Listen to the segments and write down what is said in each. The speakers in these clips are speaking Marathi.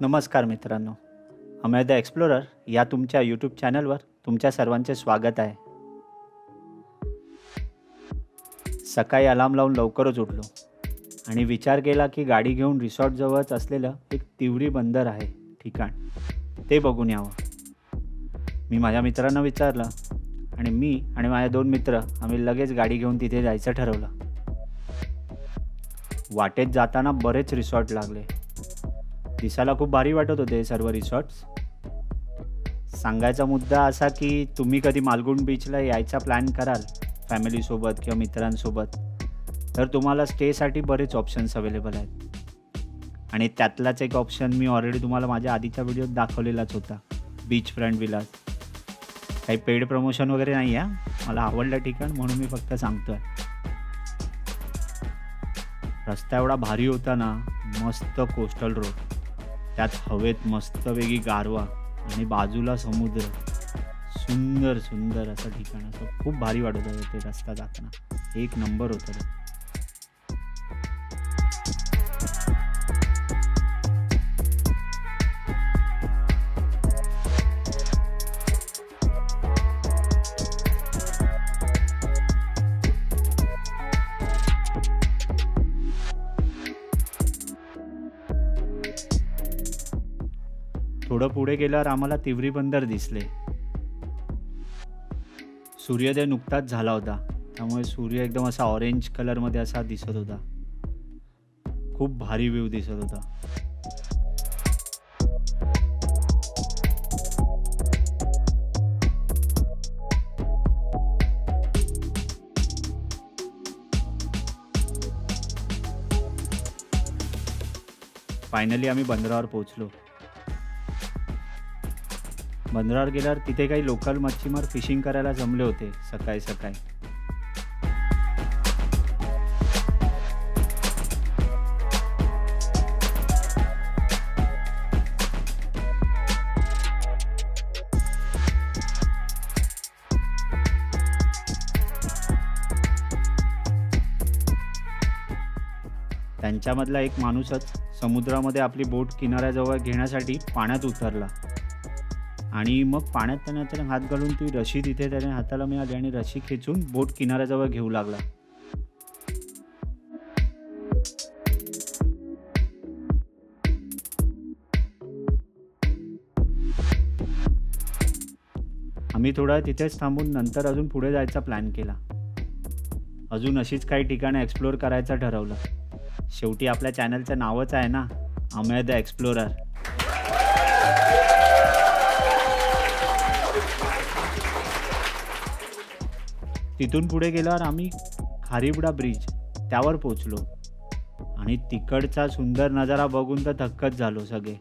नमस्कार मित्रांनो, अमेय द एक्सप्लोरर या तुमच्या यूट्यूब चॅनलवर तुमच्या सर्वांचे स्वागत आहे. सकाळी अलार्म लावून लवकरच उठलो आणि विचार केला की गाडी घेऊन रिसॉर्टजवळच असलेलं एक तिवरी बंदर आहे ठिकाण, ते बघून यावं. मी माझ्या मित्रांना विचारलं आणि मी आणि माझे 2 मित्र आम्ही लगेच गाडी घेऊन तिथे जायचं ठरवलं. वाटेत जाताना बरेच रिसॉर्ट लागले. दिसायला खूप भारी वाटत होते सर्व रिसॉर्ट्स. सांगायचा मुद्दा असा की तुम्ही कधी मालगुंड बीचला यायचा प्लॅन कराल फॅमिलीसोबत किंवा मित्रांसोबत, तर तुम्हाला स्टेसाठी बरेच ऑप्शन्स अवेलेबल आहेत. आणि त्यातलाच एक ऑप्शन मी ऑलरेडी तुम्हाला माझ्या आधीच्या व्हिडिओत दाखवलेलाच होता, बीच फ्रंट विलाज. काही पेड प्रमोशन वगैरे नाही आहे, मला आवडलं ठिकाण म्हणून मी फक्त सांगतोय. रस्ता एवढा भारी होता ना, मस्त कोस्टल रोड, त्यात हवेत मस्तपैकी गारवा आणि बाजूला समुद्र. सुंदर सुंदर असं ठिकाण, असं खूप भारी वाटत होतं ते रस्ता जाताना. एक नंबर होतं ते. थोडं पुढे गेल्यावर आम्हाला तिवरी बंदर दिसले. सूर्योदय नुकताच झाला होता, त्यामुळे सूर्य एकदम असा ऑरेंज कलरमध्ये असा दिसत होता. खूप भारी व्ह्यू दिसत होता. फायनली आम्ही बंदरावर पोहोचलो. बंदरावर गेल्यावर तिथे काही लोकल मच्छीमार फिशिंग करायला जमले होते सकाळी सकाळी. त्यांच्यामधला एक माणूसच समुद्रामध्ये आपली बोट किनाऱ्याजवळ घेण्यासाठी पाण्यात उतरला आणि मग पाण्यात त्याने हात घालून ती रशी तिथे त्याने हाताला मिळाली आणि रशी खेचून बोट किनाऱ्याजवळ घेऊ लागला. आम्ही थोडा तिथेच थांबून नंतर अजून पुढे जायचा प्लॅन केला. अजून अशीच काही ठिकाणं एक्सप्लोअर करायचं ठरवलं. शेवटी आपल्या चॅनलचं नावच आहे ना, अमेय द एक्सप्लोरर. तिथून पुढे गेल्यावर आम्ही खारीबडा ब्रिज त्यावर पोचलो आणि तिकडचा सुंदर नजारा बघून तर थक्कच झालो सगळे.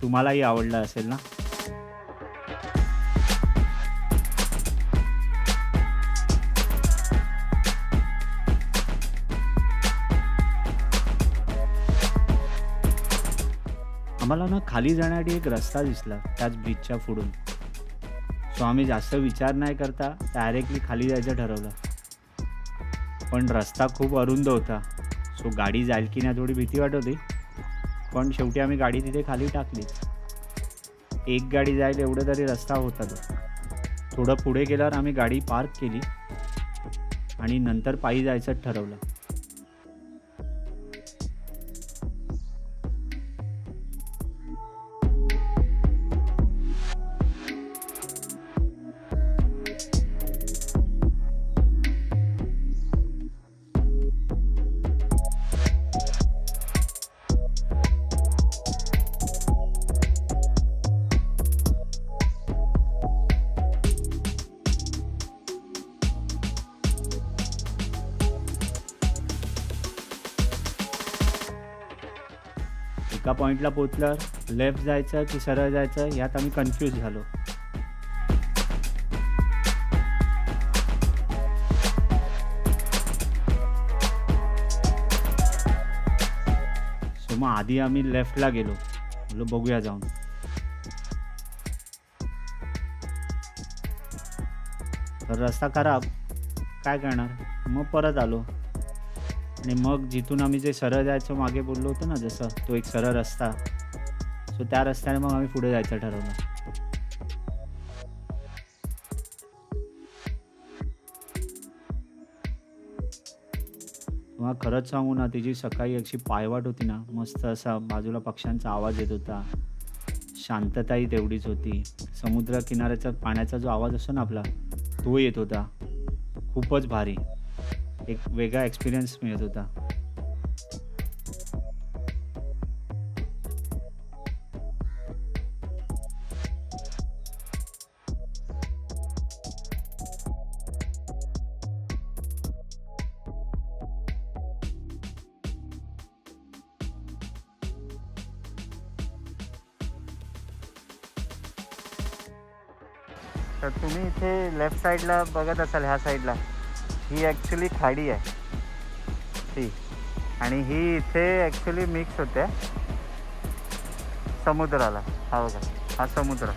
तुम्हालाही आवडला असेल ना. आम्हाला ना खाली जाण्यासाठी एक रस्ता दिसला त्याच ब्रिजच्या पुढून. सो आम्ही जास्त विचार नाही करता डायरेक्टली खाली जायचं ठरवलं. पण रस्ता खूप अरुंद होता, सो गाडी जाईल की नाही थोडी भीती वाटत होती. पण शेवटी आम्ही गाडी तिथे खाली टाकली. एक गाडी जाईल एवढं तरी रस्ता होता तो. थोडं पुढे गेल्यावर आम्ही गाडी पार्क केली आणि नंतर पायी जायचं ठरवलं. एका पॉईंटला पोचल्यावर लेफ्ट जायचं की सरळ जायचं यात आम्ही कन्फ्यूज झालो. सो मग आधी आम्ही लेफ्टला गेलो. बोलो बघूया जाऊन. तर रस्ता खराब, काय करणार, मग परत आलो. आणि मग जिथून आम्ही जे सरळ जायचो मागे बोललो होतो ना, जसं तो एक सरळ रस्ता, सो त्या रस्त्याने मग आम्ही पुढे जायचं ठरवलं. तुम्हाला खरंच सांगू ना, तिची सकाळी अशी पायवाट होती ना, मस्त असा बाजूला पक्ष्यांचा आवाज येत होता, शांतताही तेवढीच होती. समुद्र किनाऱ्याचा पाण्याचा जो आवाज असतो ना आपला, तो येत होता. खूपच भारी, एक वेगळा एक्सपिरियन्स मिळत होता. तर तुम्ही इथे लेफ्ट साईडला बघत असाल, ह्या साईडला ही ॲक्च्युली खाडी आहे ती, आणि ही इथे ॲक्च्युली मिक्स होते समुद्राला. हा बघा, हा समुद्र.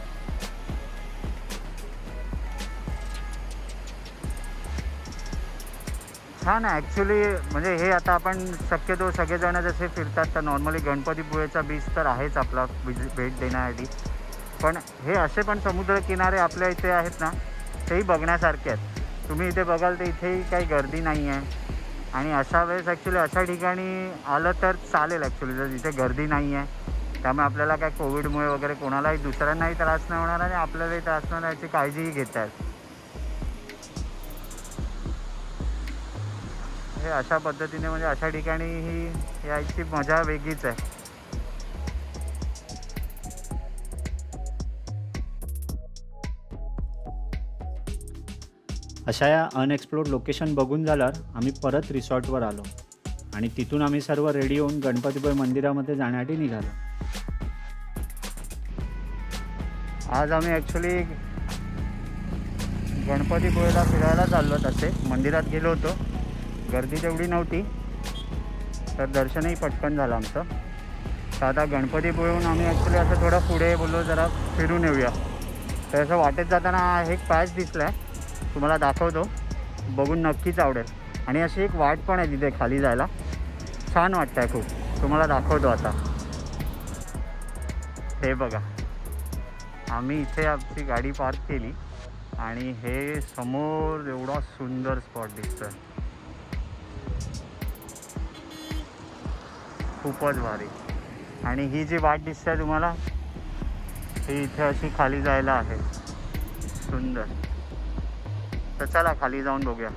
छान आहे ॲक्च्युली. म्हणजे हे आता आपण शक्यतो सगळेजण जसे फिरतात तर नॉर्मली गणपतीपुळेचा बीच तर आहेच आपला भेट देण्यासाठी, पण हे असे पण समुद्रकिनारे आपल्या इथे आहेत ना, तेही बघण्यासारखे आहेत. तुम्ही इथे बघाल तर इथेही काही गर्दी नाही आहे, आणि अशा वेळेस ॲक्च्युली अशा ठिकाणी आलं तर चालेल ॲक्च्युली, जर इथे गर्दी नाही आहे. त्यामुळे आपल्याला काय कोविडमुळे वगैरे कोणालाही दुसऱ्यांनाही त्रास नाही होणार आणि आपल्यालाही त्रास नाही होणार याची काळजीही घेत आहेत. हे अशा पद्धतीने म्हणजे अशा ठिकाणी ही यायची मजा वेगळीच आहे. अशा या अनएक्सप्लोर्ड लोकेशन बघून झाल्यावर आम्ही परत रिसॉर्टवर आलो आणि तिथून आम्ही सर्व रेडी होऊन गणपतीपुळे मंदिरामध्ये जाण्यासाठी निघालो. आज आम्ही ॲक्च्युली गणपतीपुळेला फिरायला चाललो. तसे मंदिरात गेलो होतो, गर्दी तेवढी नव्हती, तर दर्शनही पटकन झालं आमचं. तर आता गणपतीपुळेहून आम्ही ॲक्च्युली असं थोडं पुढे बोललो जरा फिरून येऊया. तर असं वाटेत जाताना एक पॅच दिसला आहे, तुम्हाला दाखवतो, बघून नक्कीच आवडेल. आणि अशी एक वाट पण आहे तिथे खाली जायला, छान वाटतं आहे खूप. तुम्हाला दाखवतो आता. हे बघा, आम्ही इथे आमची गाडी पार्क केली आणि हे समोर एवढा सुंदर स्पॉट दिसतोय, खूपच भारी. आणि ही जी वाट दिसते तुम्हाला, ही इथे अशी खाली जायला आहे, सुंदर. तर चला खाली जाऊन बघूया.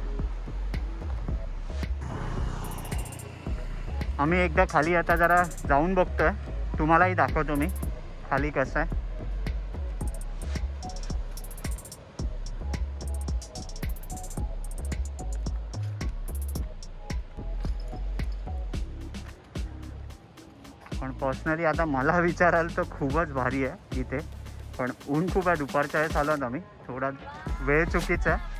आम्ही एकदा खाली आता जरा जाऊन बघतोय, तुम्हालाही दाखवतो मी खाली कसं आहे. पण पर्सनली आता मला विचाराल तर खूपच भारी आहे इथे, पण ऊन खूप आहे. दुपारच्या वेळेस आलो आम्ही, थोडा वेळ चुकीचा आहे.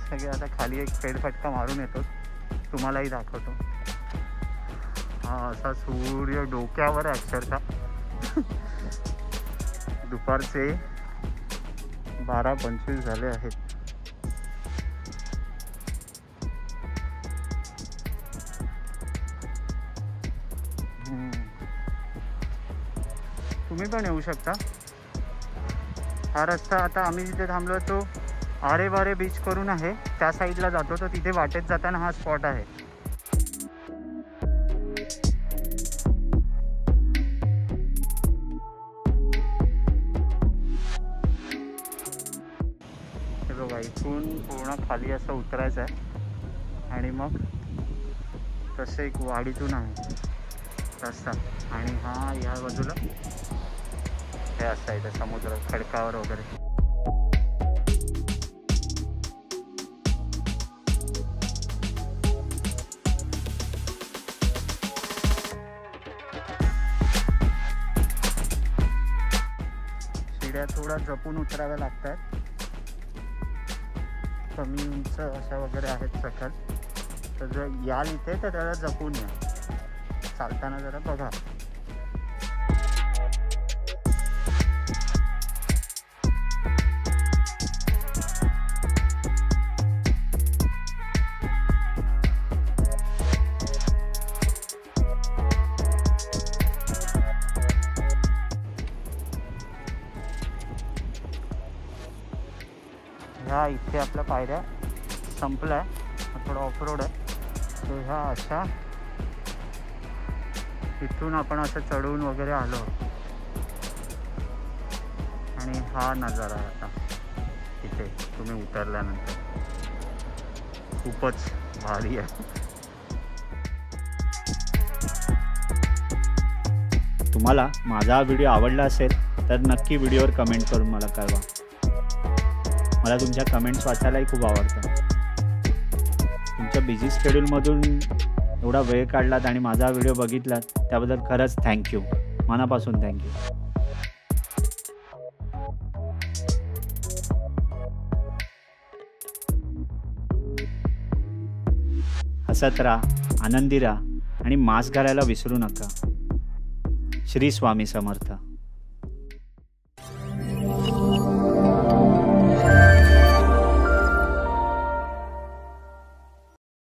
सगळे आता खाली एक फेरफटका मारून येतो, तुम्हालाही दाखवतो. हा असा सूर्य डोक्यावर आहे अक्षरशः. दुपारचे 12:25 झाले आहेत. तुम्ही पण येऊ शकता. हा रस्ता आता आम्ही जिथे थांबलो तो आरे बारे बीच करून आहे, त्या साईडला जातो. तर तिथे वाटेत जाताना हा स्पॉट आहे. हे बघा, इथून पूर्ण खाली असं उतरायचं आहे आणि मग तसं एक वाडीतून आहे रस्ता, आणि हा या बाजूला हे असं आहे समुद्र खडकावर वगैरे. शिड्या थोडा जपून उतराव्या लागतात, कमी उंच अशा वगैरे आहेत सखल. तर जर याल इथे तर त्याला जपून या, चालताना जरा बघा. इथे आपल्या पायऱ्या संपल्या, थोडा ऑफरोड आहे. तर ह्या अशा इथून आपण असं चढून वगैरे आलो आणि हा नजारा आहे आता इथे तुम्ही उतरल्यानंतर. खूपच भारी आहे. तुम्हाला माझा हा व्हिडिओ आवडला असेल तर नक्की व्हिडिओवर कमेंट करून मला कळवा. मला तुमच्या कमेंट्स वाचायलाही खूप आवडतं. तुमच्या बिझी शेड्यूलमधून एवढा वेळ काढलात आणि माझा व्हिडिओ बघितलात त्याबद्दल खरंच थँक्यू, मनापासून थँक्यू. हसत राहा, आनंदी राहा आणि मास्क घालायला विसरू नका. श्री स्वामी समर्थ.